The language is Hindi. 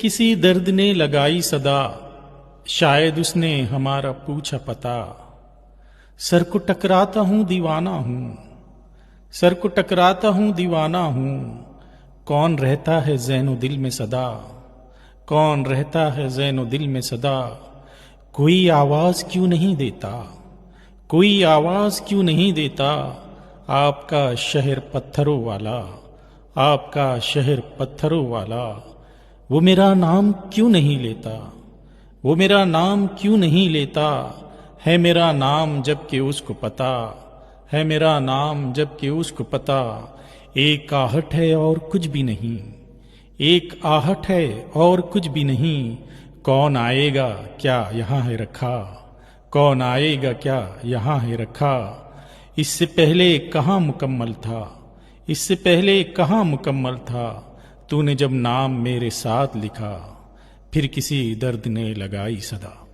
किसी दर्द ने लगाई सदा, शायद उसने हमारा पूछा पता। सर को टकराता हूं दीवाना हूं, सर को टकराता हूं दीवाना हूं। कौन रहता है ज़ैनो दिल में सदा, कौन रहता है ज़ैनो दिल में सदा। कोई आवाज क्यों नहीं देता, कोई आवाज क्यों नहीं देता। आपका शहर पत्थरों वाला, आपका शहर पत्थरों वाला। वो मेरा नाम क्यों नहीं लेता, वो मेरा नाम क्यों नहीं लेता। है मेरा नाम जबकि उसको पता, है मेरा नाम जबकि उसको पता। एक आहट है और कुछ भी नहीं, एक आहट है और कुछ भी नहीं। कौन आएगा क्या यहाँ है रखा, कौन आएगा क्या यहाँ है रखा। इससे पहले कहाँ मुकम्मल था, इससे पहले कहाँ मुकम्मल था। तूने जब नाम मेरे साथ लिखा, फिर किसी दर्द ने लगाई सदा।